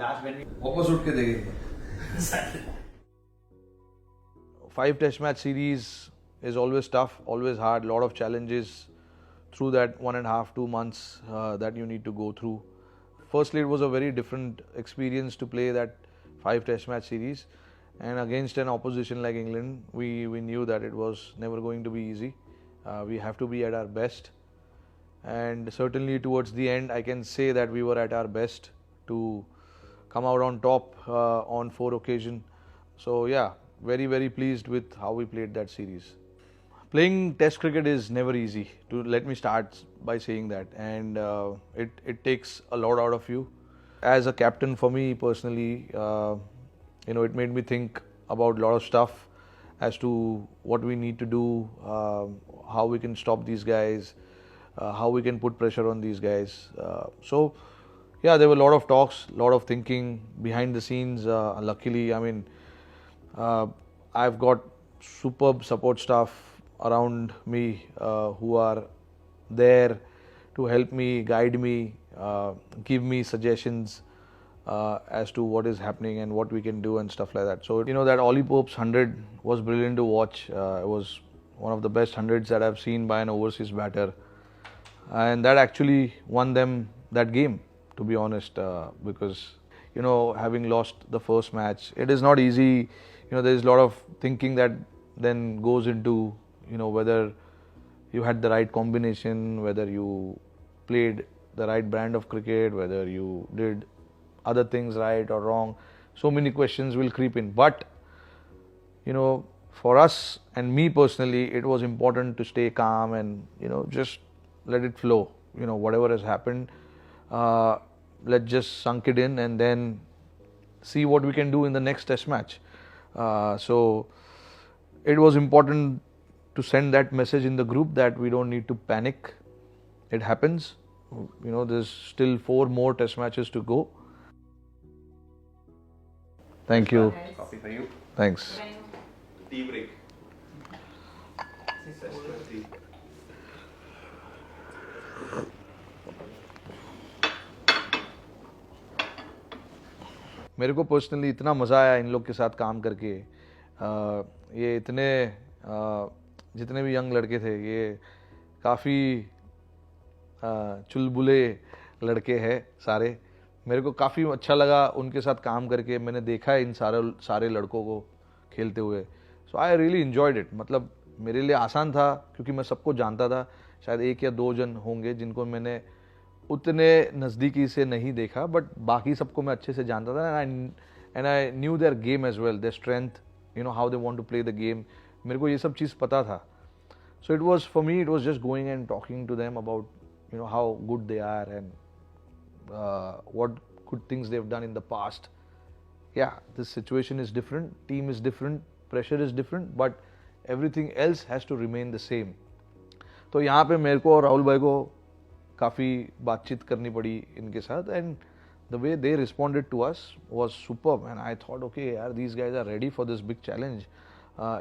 वापस उठ के देखेंगे. 5 Test match series is always tough, always hard, lot of challenges through that 1.5, 2 months that you need to go through. Firstly, it was a very different experience to play that 5 Test match series, and against an opposition like England, we knew that it was never going to be easy. We have to be at our best, and certainly towards the end, I can say that we were at our best to come out on top on 4 occasions. So yeah, very pleased with how we played that series. Playing Test cricket is never easy. Let me start by saying that, and it takes a lot out of you. As a captain, for me personally, it made me think about a lot of stuff as to what we need to do, how we can stop these guys, how we can put pressure on these guys. So yeah, there were a lot of talks, a lot of thinking behind the scenes. Luckily, I mean, I've got superb support staff around me who are there to help me, guide me, give me suggestions as to what is happening and what we can do and stuff like that. So, that Ollie Pope's 100 was brilliant to watch. It was one of the best 100s that I've seen by an overseas batter. And that actually won them that game, to be honest, because, having lost the first match, it is not easy. There's a lot of thinking that then goes into, whether you had the right combination, whether you played the right brand of cricket, whether you did other things right or wrong. So many questions will creep in. But, for us and me personally, it was important to stay calm and, just let it flow. Whatever has happened, let's just sunk it in and then see what we can do in the next Test match. So it was important to send that message in the group that we don't need to panic. It happens. There's still 4 more Test matches to go. Thank you. Coffee for you. Thanks. Tea break. मेरे को personally इतना मज़ा आया इन लोग के साथ काम करके. ये इतने जितने भी यंग लड़के थे, ये काफ़ी चुलबुले लड़के हैं सारे. मेरे को काफ़ी अच्छा लगा उनके साथ काम करके. मैंने देखा है इन सारे लड़कों को खेलते हुए. सो आई रियली इन्जॉयड इट. मतलब मेरे लिए आसान था क्योंकि मैं सबको जानता था. शायद 1 या 2 जन होंगे जिनको मैंने उतने नज़दीकी से नहीं देखा, बट बाकी सबको मैं अच्छे से जानता था. And I knew their game as well, their strength, how they want to play the game. मेरे को ये सब चीज़ पता था. So it was for me, it was just going and talking to them about how good they are and what good things they've done in the past. Yeah, this situation is different, team is different, pressure is different, but everything else has to remain the same. तो यहाँ पे मेरे को और राहुल भाई को काफ़ी बातचीत करनी पड़ी इनके साथ, and the way they responded to us was superb, and I thought, okay, yaar, these guys are ready for this big challenge.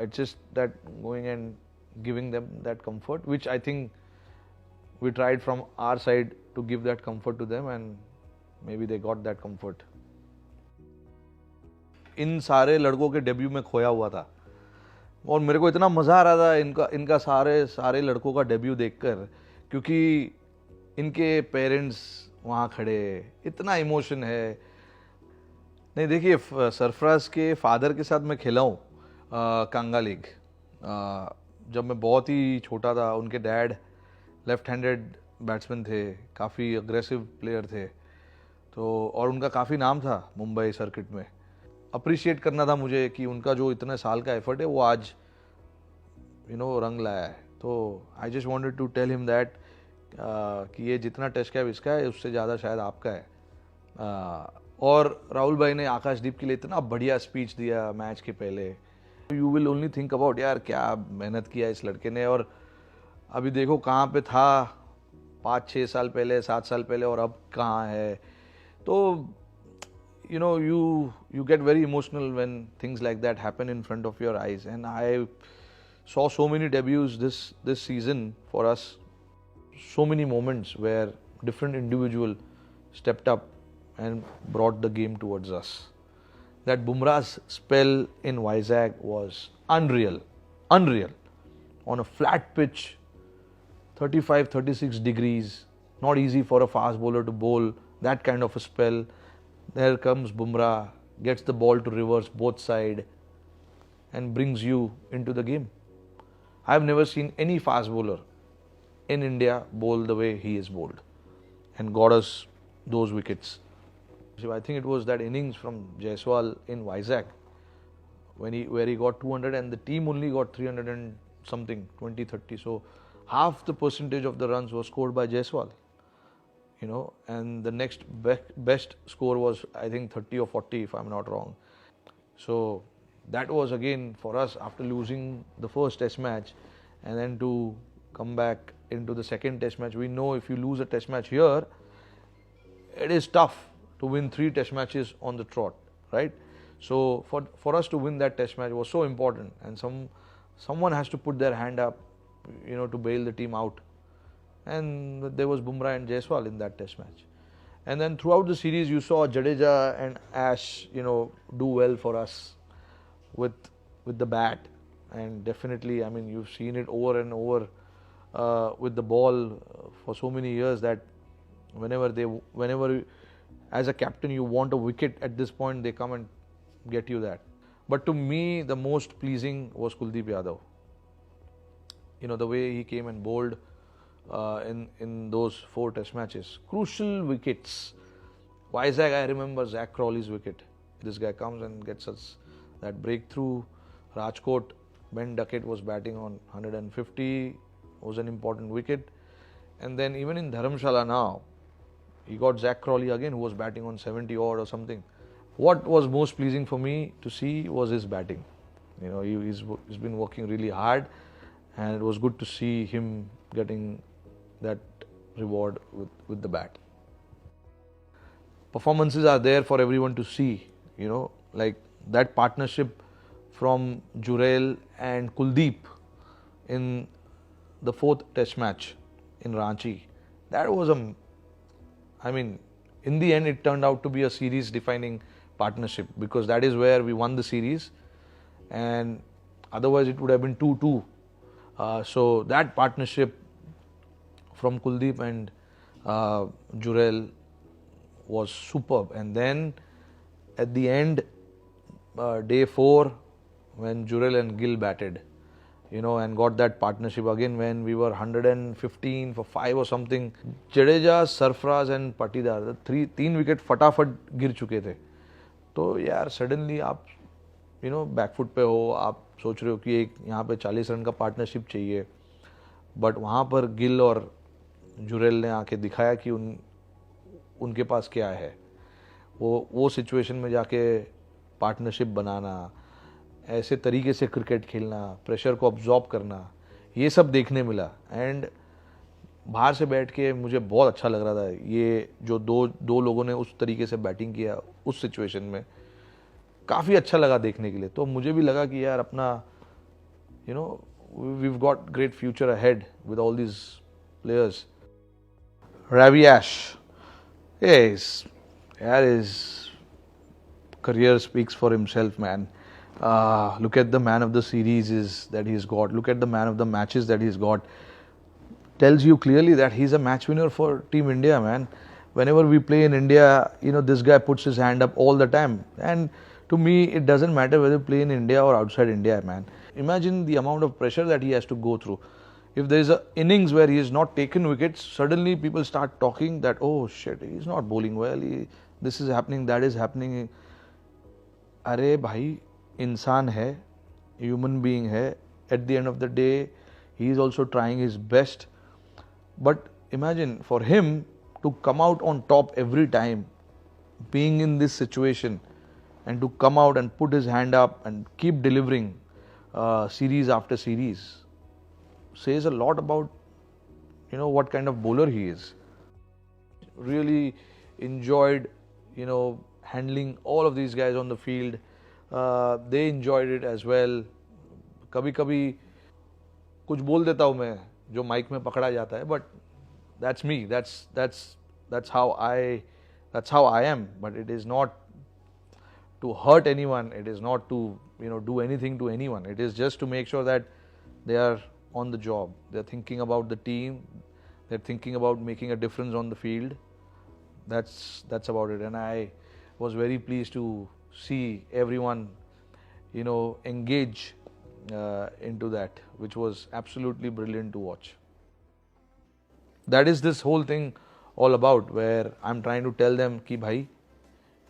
It's just that going and giving them that comfort, which I think we tried from our side to give that comfort to them, and maybe they got that comfort. इन सारे लड़कों के debut में खोया हुआ था और मेरे को इतना मज़ा आ रहा था इनका सारे लड़कों का डेब्यू देखकर, क्योंकि इनके पेरेंट्स वहाँ खड़े, इतना इमोशन है. नहीं देखिए, सरफराज के फादर के साथ मैं खेला हूँ कांगा लीग. जब मैं बहुत ही छोटा था, उनके डैड लेफ्ट हैंडेड बैट्समैन थे, काफ़ी अग्रेसिव प्लेयर थे, तो और उनका काफ़ी नाम था मुंबई सर्किट में. अप्रिशिएट करना था मुझे कि उनका जो इतने साल का एफर्ट है वो आज रंग लाया है. तो I just wanted to tell him that कि ये जितना टेस्ट कैप इसका है उससे ज़्यादा शायद आपका है. और राहुल भाई ने आकाशदीप के लिए इतना बढ़िया स्पीच दिया मैच के पहले. You will only think about, यार क्या मेहनत किया इस लड़के ने, और अभी देखो कहाँ पे था 5-6 साल पहले, 7 साल पहले, और अब कहाँ है. तो you get very emotional when things like that happen in front of your eyes, and I saw so many debuts this season for us, so many moments where different individual stepped up and brought the game towards us. That Bumrah's spell in Vizag was unreal. Unreal. On a flat pitch, 35, 36 degrees, not easy for a fast bowler to bowl that kind of a spell. There comes Bumrah, gets the ball to reverse both side and brings you into the game. I have never seen any fast bowler in India bowl the way he is bowled and got us those wickets. So I think it was that innings from Jaiswal in Vizag where he got 200 and the team only got 300 and something, 20, 30. So half the percentage of the runs was scored by Jaiswal. And the next best score was, I think, 30 or 40 if I'm not wrong. So that was again for us after losing the first test match and then to come back into the second test match. We know if you lose a test match here, it is tough to win 3 test matches on the trot, right? So for us to win that test match was so important, and someone has to put their hand up, to bail the team out. And there was Bumrah and Jaiswal in that test match. And then throughout the series, you saw Jadeja and Ash, do well for us with the bat. And definitely, I mean, you've seen it over and over with the ball for so many years that whenever as a captain you want a wicket at this point, they come and get you that. But to me, the most pleasing was Kuldeep Yadav. The way he came and bowled in those 4 test matches. Crucial wickets. Vizag, I remember Zach Crawley's wicket. This guy comes and gets us that breakthrough. Rajkot, Ben Duckett was batting on 150, was an important wicket. And then even in Dharamshala now, he got Zach Crawley again, who was batting on 70 odd or something. What was most pleasing for me to see was his batting. He's been working really hard, and it was good to see him getting that reward with the bat. Performances are there for everyone to see, like that partnership from Jurel and Kuldeep in the 4th test match in Ranchi. That was in the end it turned out to be a series defining partnership, because that is where we won the series, and otherwise it would have been 2-2. So that partnership from Kuldeep and Jurel was superb. And then at the end, day 4, when Jurel and Gill batted, and got that partnership again when we were 115 for 5 or something. Jadeja, Sarfraz and Patidar, the 3 wicket फटाफट गिर चुके थे. तो यार suddenly आप back foot पे हो, आप सोच रहे हो कि एक यहाँ पे 40 रन का पार्टनरशिप चाहिए, बट वहाँ पर गिल और जुरेल ने आके दिखाया कि उनके पास क्या है. वो सिचुएशन में जाके पार्टनरशिप बनाना, ऐसे तरीके से क्रिकेट खेलना, प्रेशर को अब्जॉर्ब करना, ये सब देखने मिला. एंड बाहर से बैठ के मुझे बहुत अच्छा लग रहा था. ये जो दो लोगों ने उस तरीके से बैटिंग किया उस सिचुएशन में, काफ़ी अच्छा लगा देखने के लिए. तो मुझे भी लगा कि यार अपना we've got great future ahead with all these players. Ravi Ash, yes, his career speaks for himself, man. Look at the man of the series that he's got. Look at the man of the matches that he's got. Tells you clearly that he's a match winner for Team India, man. Whenever we play in India, this guy puts his hand up all the time. And to me, it doesn't matter whether you play in India or outside India, man. Imagine the amount of pressure that he has to go through. If there is an innings where he has not taken wickets, suddenly people start talking that, oh shit, he's not bowling well, this is happening, that is happening. अरे भाई, इंसान है, human being है. At the end of the day, he is also trying his best. But imagine for him to come out on top every time, being in this situation, and to come out and put his hand up and keep delivering series after series, says a lot about what kind of bowler he is. Really enjoyed handling all of these guys on the field. They enjoyed it as well. कभी कभी कुछ बोल देता हूँ मैं जो mic में पकड़ा जाता है, but that's me. That's how I That's how I am. But it is not to hurt anyone. It is not to do anything to anyone. It is just to make sure that they are on the job. They're thinking about the team. They're thinking about making a difference on the field. That's about it. And I was very pleased to see everyone engage into that, which was absolutely brilliant to watch. That is this whole thing all about, where I'm trying to tell them कि भाई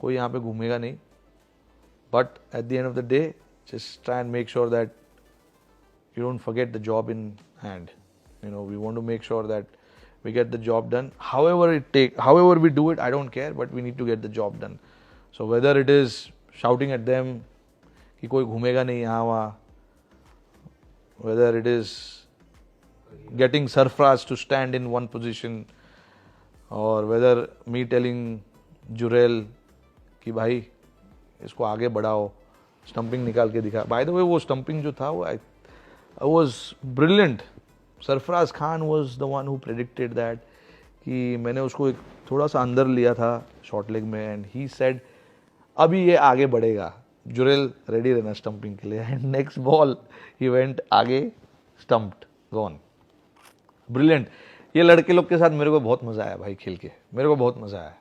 कोई यहाँ पे घूमेगा नहीं. But at the end of the day, just try and make sure that you don't forget the job in hand. We want to make sure that we get the job done. However we do it, I don't care, but we need to get the job done. So whether it is shouting at them कि कोई घूमेगा नहीं यहाँ वहाँ, whether it is getting Sarfraz to stand in one position, or whether me telling Jurel कि भाई इसको आगे बढ़ाओ, स्टंपिंग निकाल के दिखा. बाय द वे वो स्टंपिंग जो था वो was brilliant. Sarfaraz Khan was the one who predicted that, कि मैंने उसको एक थोड़ा सा अंदर लिया था शॉर्ट लेग में, एंड ही सेड अभी ये आगे बढ़ेगा, जुरेल रेडी रहना स्टंपिंग के लिए. And next ball he went आगे, स्टंप्ड, गॉन. ब्रिलियंट. ये लड़के लोग के साथ मेरे को बहुत मज़ा आया भाई खेल के, मेरे को बहुत मज़ा आया.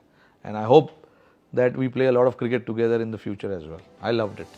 And I hope that we play a lot of cricket together in the future as well. I loved it.